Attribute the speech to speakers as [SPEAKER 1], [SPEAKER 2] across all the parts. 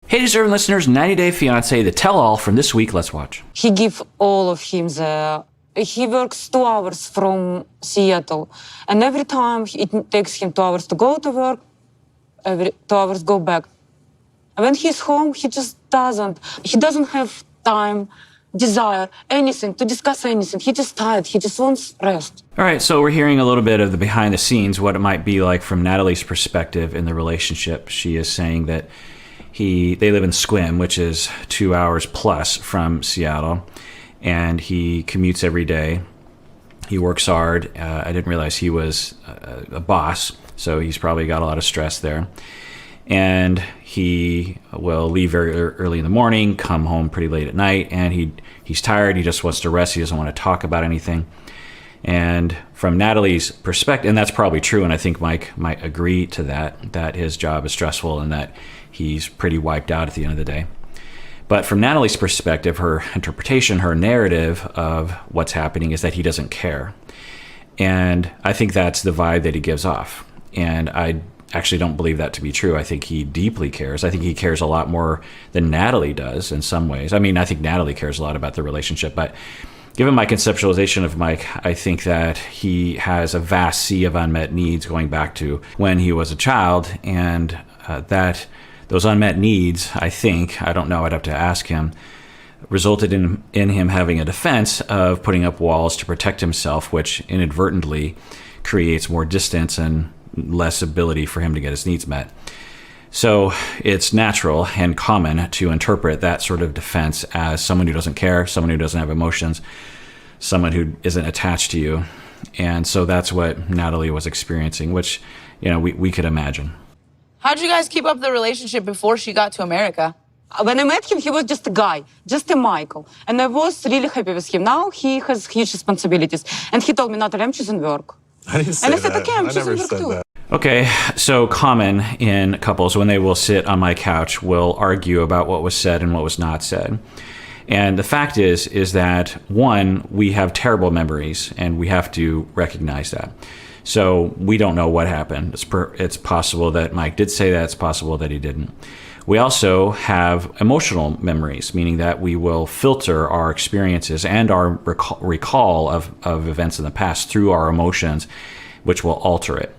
[SPEAKER 1] Hey, deserving listeners, 90 Day Fiancé, the tell-all from this week. Let's watch.
[SPEAKER 2] He give all of him the... He works 2 hours from Seattle, and every time it takes him 2 hours to go to work, every 2 hours go back. And when he's home, he just doesn't. He doesn't have time, desire, anything, to discuss anything. He just tired. He just wants rest.
[SPEAKER 1] All right, so we're hearing a little bit of the behind the scenes, what it might be like from Natalie's perspective in the relationship. She is saying that they live in Sequim, which is 2 hours plus from Seattle, and he commutes every day. He works hard. I didn't realize he was a boss, so he's probably got a lot of stress there. And he will leave very early in the morning, come home pretty late at night, and he's tired. He just wants to rest. He doesn't want to talk about anything. And from Natalie's perspective, and that's probably true, and I think Mike might agree to that his job is stressful and that he's pretty wiped out at the end of the day. But from Natalie's perspective, her interpretation, her narrative of what's happening is that he doesn't care. And I think that's the vibe that he gives off. And I actually don't believe that to be true. I think he deeply cares. I think he cares a lot more than Natalie does in some ways. I mean, I think Natalie cares a lot about the relationship, but given my conceptualization of Mike, I think that he has a vast sea of unmet needs going back to when he was a child, and that those unmet needs, I don't know, I'd have to ask him, resulted in him having a defense of putting up walls to protect himself, which inadvertently creates more distance and less ability for him to get his needs met. So it's natural and common to interpret that sort of defense as someone who doesn't care, someone who doesn't have emotions, someone who isn't attached to you. And so that's what Natalie was experiencing, which, we could imagine.
[SPEAKER 3] How'd you guys keep up the relationship before she got to America?
[SPEAKER 2] When I met him, he was just a guy, just a Michael. And I was really happy with him. Now he has huge responsibilities. And he told me, Natalie, I'm choosing work.
[SPEAKER 4] I didn't say
[SPEAKER 2] and I said,
[SPEAKER 4] that.
[SPEAKER 2] okay, I'm
[SPEAKER 4] I
[SPEAKER 2] choosing
[SPEAKER 4] never
[SPEAKER 2] work
[SPEAKER 4] said
[SPEAKER 2] too.
[SPEAKER 4] that.
[SPEAKER 1] Okay, so common in couples when they will sit on my couch will argue about what was said and what was not said. And the fact is that, one, we have terrible memories, and we have to recognize that. So we don't know what happened. It's possible that Mike did say that. It's possible that he didn't. We also have emotional memories, meaning that we will filter our experiences and our recall of events in the past through our emotions, which will alter it.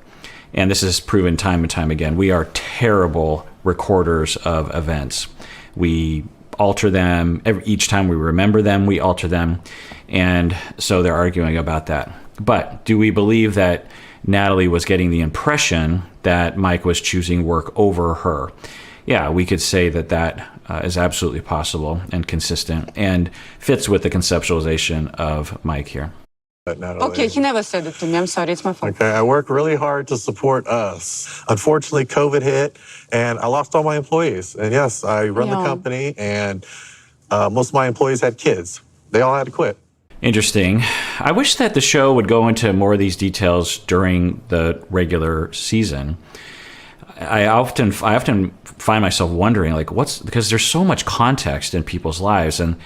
[SPEAKER 1] And this is proven time and time again. We are terrible recorders of events. We alter them. Each time we remember them, we alter them. And so they're arguing about that. But do we believe that Natalie was getting the impression that Mike was choosing work over her? Yeah, we could say that is absolutely possible and consistent and fits with the conceptualization of Mike here.
[SPEAKER 4] Natalie.
[SPEAKER 2] Okay, he never said it to me. I'm sorry, it's my fault.
[SPEAKER 4] Okay, I work really hard to support us. Unfortunately, COVID hit, and I lost all my employees. And yes, I run the company, and most of my employees had kids. They all had to quit.
[SPEAKER 1] Interesting. I wish that the show would go into more of these details during the regular season. I often find myself wondering, because there's so much context in people's lives, and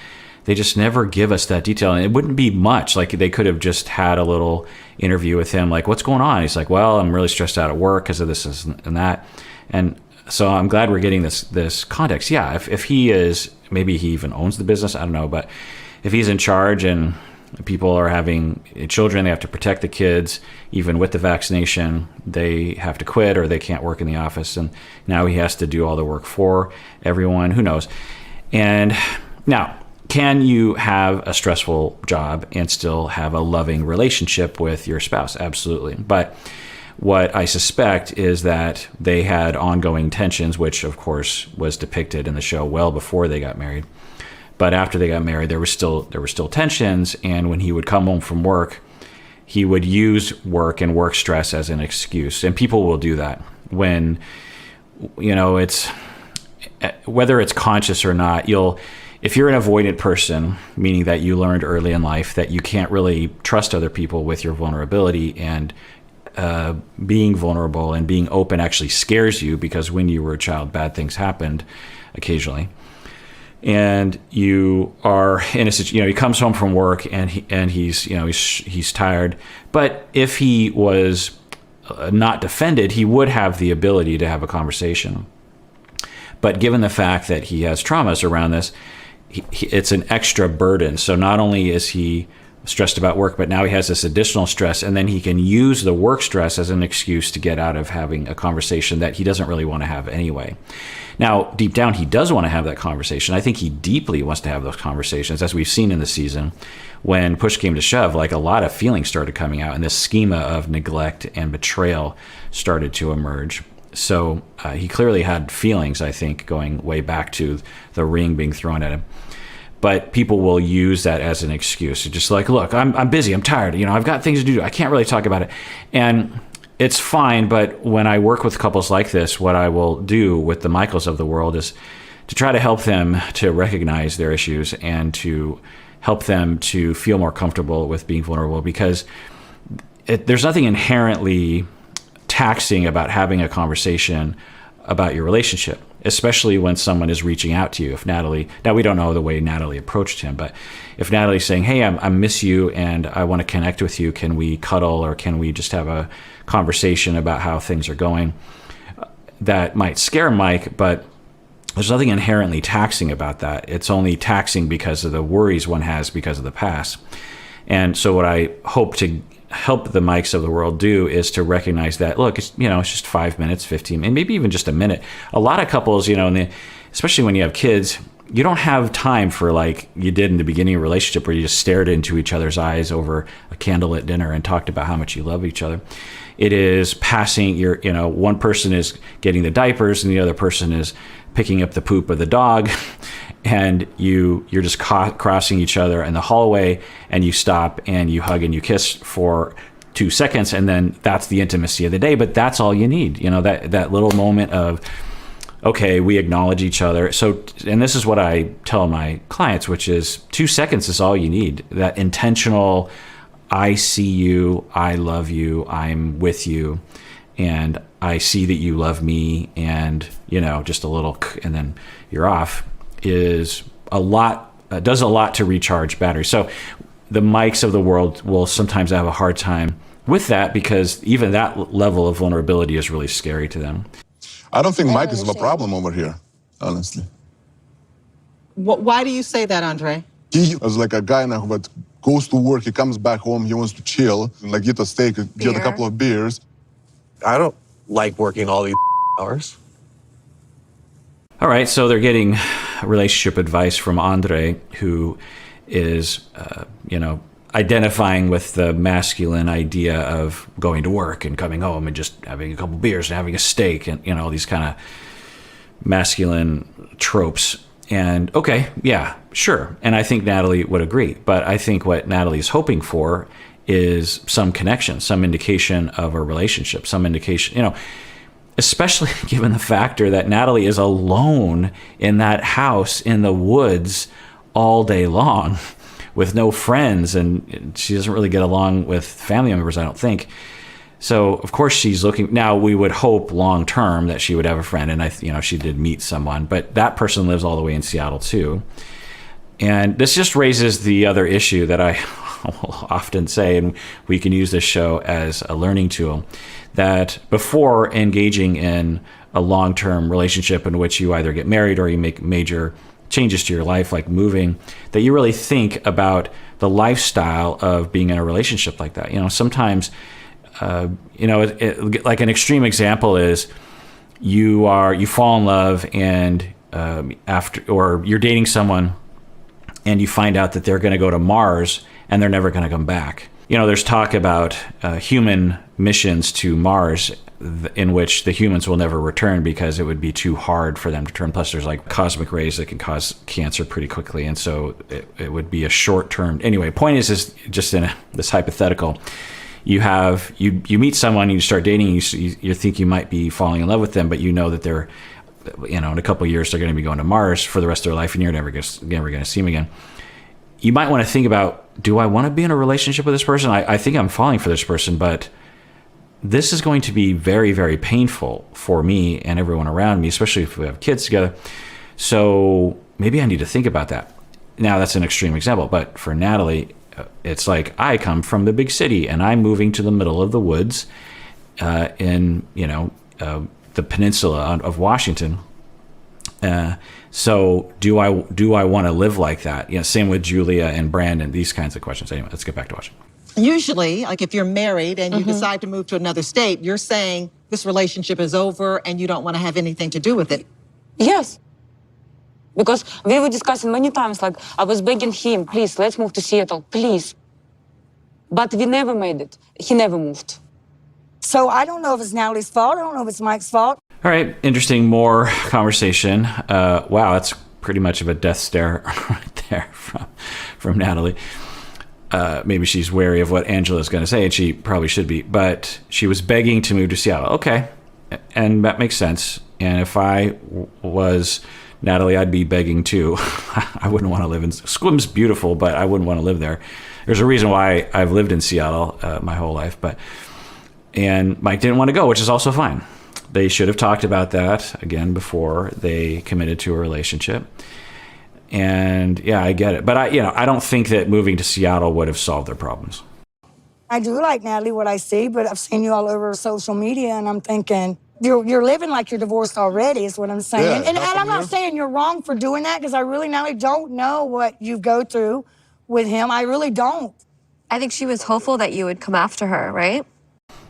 [SPEAKER 1] they just never give us that detail. And it wouldn't be much. Like, they could have just had a little interview with him, like, what's going on? He's like, well, I'm really stressed out at work because of this and that. And so I'm glad we're getting this context. Yeah, if he is, maybe he even owns the business, I don't know, but if he's in charge and people are having children, they have to protect the kids, even with the vaccination, they have to quit or they can't work in the office. And now he has to do all the work for everyone. Who knows? And now, can you have a stressful job and still have a loving relationship with your spouse? Absolutely. But what I suspect is that they had ongoing tensions, which of course was depicted in the show well before they got married. But after they got married, there were still tensions. And when he would come home from work, he would use work and work stress as an excuse. And people will do that when, it's, whether it's conscious or not, if you're an avoidant person, meaning that you learned early in life that you can't really trust other people with your vulnerability, and being vulnerable and being open actually scares you, because when you were a child, bad things happened occasionally. And you are in a situation, he comes home from work and he's tired. But if he was not defended, he would have the ability to have a conversation. But given the fact that he has traumas around this, it's an extra burden. So not only is he stressed about work, but now he has this additional stress, and then he can use the work stress as an excuse to get out of having a conversation that he doesn't really want to have anyway. Now, deep down, he does want to have that conversation. I think he deeply wants to have those conversations, as we've seen in the season. When push came to shove, like, a lot of feelings started coming out, and this schema of neglect and betrayal started to emerge. So he clearly had feelings, I think, going way back to the ring being thrown at him. But people will use that as an excuse. It's just like, look, I'm busy, I'm tired, I've got things to do, I can't really talk about it. And it's fine, but when I work with couples like this, what I will do with the Michaels of the world is to try to help them to recognize their issues and to help them to feel more comfortable with being vulnerable, because there's nothing inherently taxing about having a conversation about your relationship, especially when someone is reaching out to you. If Natalie, now we don't know the way Natalie approached him, but if Natalie's saying, hey, I miss you and I want to connect with you, can we cuddle, or can we just have a conversation about how things are going? That might scare Mike, but there's nothing inherently taxing about that. It's only taxing because of the worries one has because of the past. And so what I hope to help the Mikes of the world do is to recognize that, look, it's just 5 minutes, 15, and maybe even just a minute. A lot of couples, especially when you have kids, you don't have time for, like you did in the beginning of a relationship where you just stared into each other's eyes over a candlelit dinner and talked about how much you love each other. It is passing one person is getting the diapers and the other person is picking up the poop of the dog, and you're just crossing each other in the hallway, and you stop and you hug and you kiss for 2 seconds, and then that's the intimacy of the day. But that's all you need, that little moment of, okay, we acknowledge each other. So, and this is what I tell my clients, which is 2 seconds is all you need. That intentional, I see you, I love you, I'm with you, and I see that you love me, and just a little, and then you're off, is a lot, does a lot to recharge batteries. So the Mikes of the world will sometimes have a hard time with that, because even that level of vulnerability is really scary to them.
[SPEAKER 5] I don't think Mike is a problem over here, honestly.
[SPEAKER 6] Why do you say that, Andre?
[SPEAKER 5] He is like a guy now that goes to work, he comes back home, he wants to chill, like get a steak, get a couple of beers.
[SPEAKER 4] I don't like working all these hours.
[SPEAKER 1] All right, so they're getting relationship advice from Andre, who is, identifying with the masculine idea of going to work and coming home and just having a couple beers and having a steak and, these kind of masculine tropes. And okay, yeah, sure. And I think Natalie would agree. But I think what Natalie's hoping for is some connection, some indication of a relationship, some indication, especially given the factor that Natalie is alone in that house in the woods all day long with no friends, and she doesn't really get along with family members, I don't think. So of course she's looking. Now we would hope long term that she would have a friend, and she did meet someone, but that person lives all the way in Seattle too. And this just raises the other issue that I will often say, and we can use this show as a learning tool, that before engaging in a long-term relationship in which you either get married or you make major changes to your life, like moving, that you really think about the lifestyle of being in a relationship like that. Sometimes, like an extreme example is you fall in love, and or you're dating someone and you find out that they're going to go to Mars and they're never going to come back. There's talk about human missions to Mars in which the humans will never return because it would be too hard for them to return. Plus, there's like cosmic rays that can cause cancer pretty quickly. And so it would be a short term. Anyway, point is just in this hypothetical, you meet someone, you start dating, you think you might be falling in love with them, but you know that they're, in a couple of years, they're going to be going to Mars for the rest of their life and you're never going to see them again. You might want to think about, do I want to be in a relationship with this person? I think I'm falling for this person, but this is going to be very, very painful for me and everyone around me, especially if we have kids together. So maybe I need to think about that. Now, that's an extreme example, but for Natalie, it's like, I come from the big city and I'm moving to the middle of the woods in, the peninsula of Washington. So do I want to live like that? Same with Julia and Brandon, these kinds of questions. Anyway, let's get back to watching.
[SPEAKER 6] Usually, like if you're married and you decide to move to another state, you're saying this relationship is over and you don't want to have anything to do with it.
[SPEAKER 2] Yes. Because we were discussing many times, like I was begging him, please, let's move to Seattle, please. But we never made it. He never moved.
[SPEAKER 7] So I don't know if it's Natalie's fault. I don't know if it's Mike's fault.
[SPEAKER 1] All right, interesting, more conversation. Wow, that's pretty much of a death stare right there from Natalie. Maybe she's wary of what Angela's going to say, and she probably should be. But she was begging to move to Seattle. Okay, and that makes sense. And if I was Natalie, I'd be begging too. I wouldn't want to live in Seattle's beautiful, but I wouldn't want to live there. There's a reason why I've lived in Seattle my whole life, and Mike didn't want to go, which is also fine. They should have talked about that again before they committed to a relationship. And yeah, I get it, but I don't think that moving to Seattle would have solved their problems.
[SPEAKER 7] I do like Natalie, what I see, but I've seen you all over social media, and I'm thinking you're living like you're divorced already. Is what I'm saying.
[SPEAKER 5] Yeah,
[SPEAKER 7] and I'm not saying you're wrong for doing that, because I really, Natalie, don't know what you go through with him. I really don't.
[SPEAKER 8] I think she was hopeful that you would come after her, right?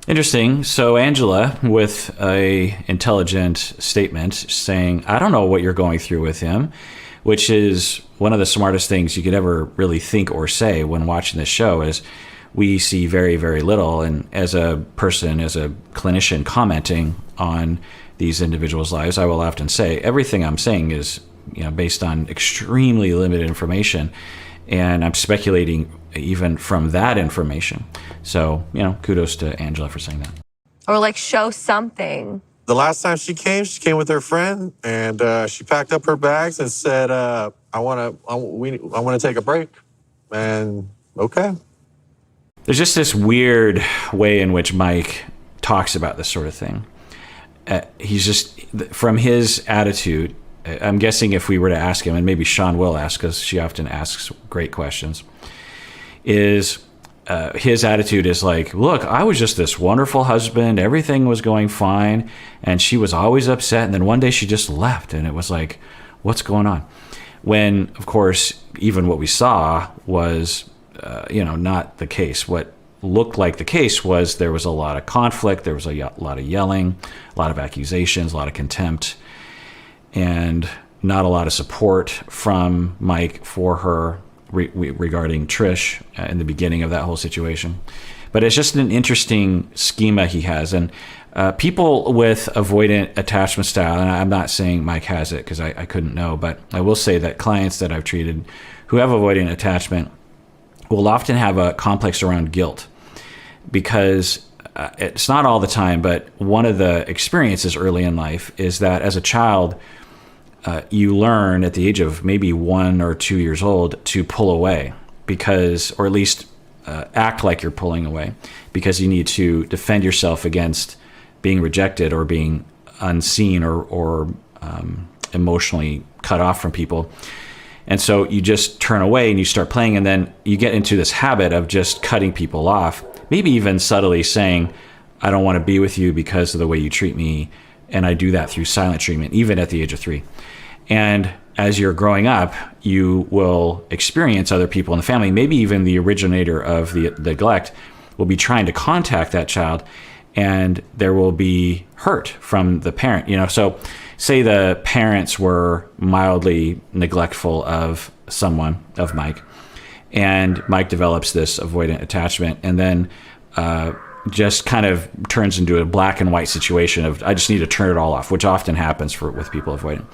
[SPEAKER 1] Interesting. So Angela, with a intelligent statement saying, I don't know what you're going through with him, which is one of the smartest things you could ever really think or say when watching this show, is we see very, very little. And as a person, as a clinician commenting on these individuals' lives, I will often say everything I'm saying is based on extremely limited information. And I'm speculating even from that information. So, kudos to Angela for saying that.
[SPEAKER 8] Or like show something.
[SPEAKER 4] The last time she came with her friend, and she packed up her bags and said, I want to take a break. And okay.
[SPEAKER 1] There's just this weird way in which Mike talks about this sort of thing. He's just, from his attitude, I'm guessing if we were to ask him, and maybe Sean will ask, because she often asks great questions, is his attitude is like, look, I was just this wonderful husband. Everything was going fine. And she was always upset. And then one day she just left. And it was like, what's going on? When, of course, even what we saw was, not the case. What looked like the case was there was a lot of conflict. There was a lot of yelling, a lot of accusations, a lot of contempt, and not a lot of support from Mike for her regarding Trish in the beginning of that whole situation. But it's just an interesting schema he has. And people with avoidant attachment style, and I'm not saying Mike has it because I couldn't know, but I will say that clients that I've treated who have avoidant attachment will often have a complex around guilt, because it's not all the time, but one of the experiences early in life is that as a child, you learn at the age of maybe 1 or 2 years old to pull away, because, or at least act like you're pulling away, because you need to defend yourself against being rejected or being unseen or emotionally cut off from people. And so you just turn away and you start playing, and then you get into this habit of just cutting people off, maybe even subtly saying, I don't want to be with you because of the way you treat me. And I do that through silent treatment, even at the age of 3. And as you're growing up, you will experience other people in the family, maybe even the originator of the neglect will be trying to contact that child, and there will be hurt from the parent. So say the parents were mildly neglectful of someone, of Mike, and Mike develops this avoidant attachment, and then just kind of turns into a black and white situation of, I just need to turn it all off, which often happens with people avoidant.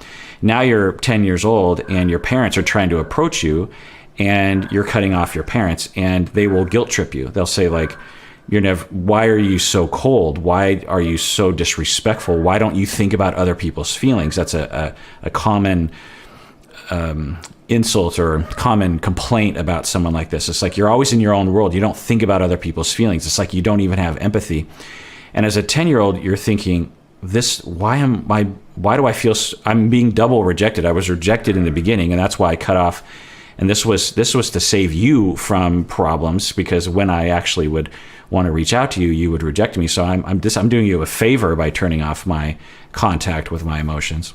[SPEAKER 1] Now you're 10 years old and your parents are trying to approach you, and you're cutting off your parents, and they will guilt trip you. They'll say like, why are you so cold? Why are you so disrespectful? Why don't you think about other people's feelings? That's a common insult or common complaint about someone like this. It's like, you're always in your own world. You don't think about other people's feelings. It's like you don't even have empathy. And as a 10-year-old, you're thinking, why do I feel I'm being double rejected? I was rejected in the beginning, and that's why I cut off. And this was to save you from problems, because when I actually would want to reach out to you, you would reject me. So I'm doing you a favor by turning off my contact with my emotions.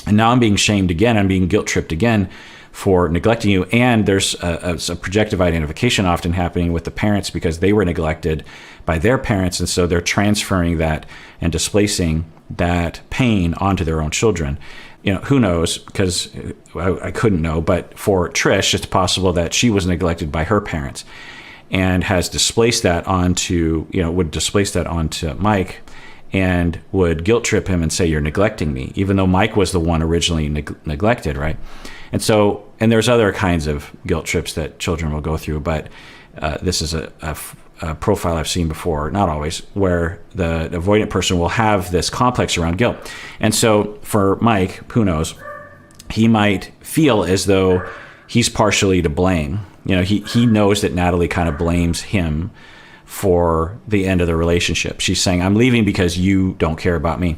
[SPEAKER 1] And now I'm being shamed again. I'm being guilt tripped again for neglecting you. And there's a projective identification often happening with the parents because they were neglected by their parents. And so they're transferring that and displacing that pain onto their own children. You know, who knows, because I couldn't know, but for Trish, it's possible that she was neglected by her parents and has displaced that onto, would displace that onto Mike and would guilt trip him and say, you're neglecting me, even though Mike was the one originally neglected, right? And so, and there's other kinds of guilt trips that children will go through, but this is a profile I've seen before, not always, where the avoidant person will have this complex around guilt. And so for Mike, who knows, he might feel as though he's partially to blame. He knows that Natalie kind of blames him for the end of the relationship. She's saying, I'm leaving because you don't care about me.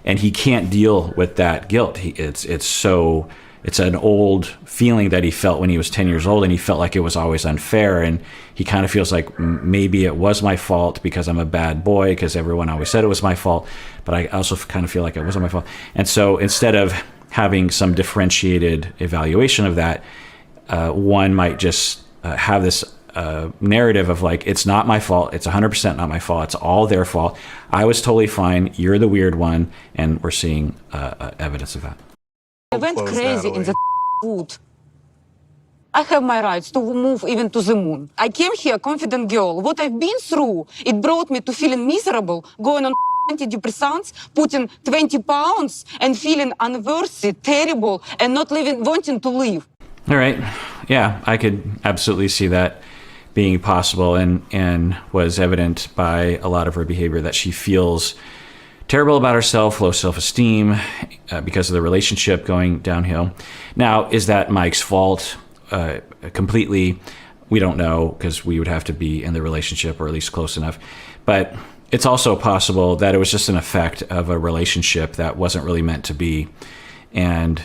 [SPEAKER 1] And he can't deal with that guilt. It's an old feeling that he felt when he was 10 years old, and he felt like it was always unfair. And he kind of feels like maybe it was my fault because I'm a bad boy, because everyone always said it was my fault. But I also kind of feel like it wasn't my fault. And so instead of having some differentiated evaluation of that, one might just have this narrative of like, it's not my fault. It's 100% not my fault. It's all their fault. I was totally fine. You're the weird one. And we're seeing evidence of that.
[SPEAKER 2] I went
[SPEAKER 4] Close,
[SPEAKER 2] crazy in
[SPEAKER 4] Natalie.
[SPEAKER 2] the wood. I have my rights to move even to the moon. I came here confident girl. What I've been through, it brought me to feeling miserable, going on antidepressants, putting 20 pounds and feeling unworthy, terrible, and not wanting to live.
[SPEAKER 1] All right. Yeah, I could absolutely see that being possible, and was evident by a lot of her behavior that she feels terrible about herself, low self-esteem because of the relationship going downhill. Now, is that Mike's fault completely? We don't know, because we would have to be in the relationship, or at least close enough. But it's also possible that it was just an effect of a relationship that wasn't really meant to be. And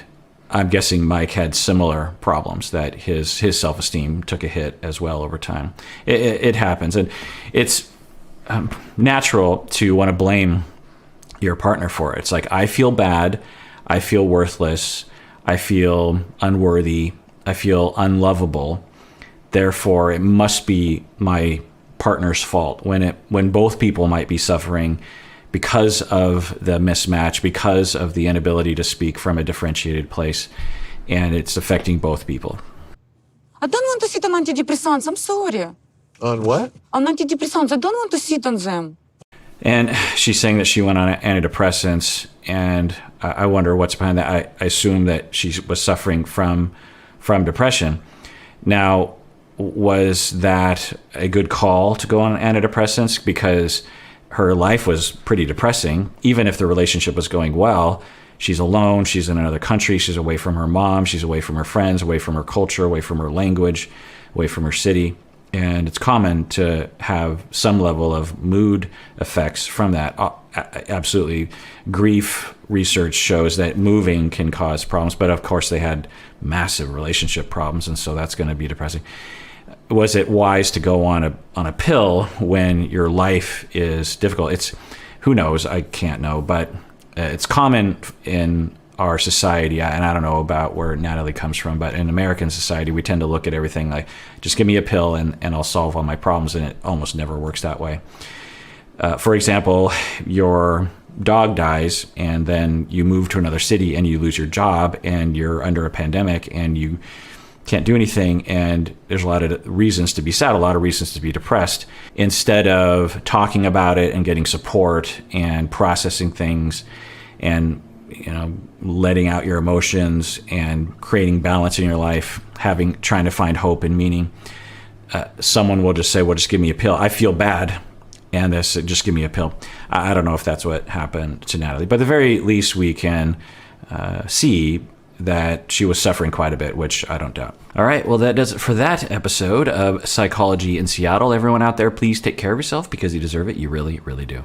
[SPEAKER 1] I'm guessing Mike had similar problems, that his self-esteem took a hit as well over time. It happens. And it's natural to want to blame your partner for it. It's like, I feel bad, I feel worthless, I feel unworthy, I feel unlovable. Therefore, it must be my partner's fault, when both people might be suffering because of the mismatch, because of the inability to speak from a differentiated place, and it's affecting both people.
[SPEAKER 2] I don't want to sit on antidepressants. I'm sorry.
[SPEAKER 4] On what?
[SPEAKER 2] On antidepressants, I don't want to sit on them.
[SPEAKER 1] And she's saying that she went on antidepressants, and I wonder what's behind that. I assume that she was suffering from depression. Now, was that a good call to go on antidepressants? Because her life was pretty depressing. Even if the relationship was going well, she's alone, she's in another country, she's away from her mom, she's away from her friends, away from her culture, away from her language, away from her city. And it's common to have some level of mood effects from that. Absolutely. Grief research shows that moving can cause problems, but of course they had massive relationship problems, and so that's going to be depressing. Was it wise to go on a pill when your life is difficult? It's, who knows? I can't know, but it's common in our society, and I don't know about where Natalie comes from, but in American society, we tend to look at everything like, just give me a pill and I'll solve all my problems, and it almost never works that way. For example, your dog dies, and then you move to another city and you lose your job, and you're under a pandemic and you can't do anything, and there's a lot of reasons to be sad, a lot of reasons to be depressed. Instead of talking about it and getting support and processing things and letting out your emotions and creating balance in your life, trying to find hope and meaning, someone will just say, well, just give me a pill. I feel bad, and just give me a pill. I don't know if that's what happened to Natalie, but at the very least we can see that she was suffering quite a bit, which I don't doubt. All right, well, that does it for that episode of Psychology in Seattle. Everyone out there, please take care of yourself, because you deserve it. You really, really do.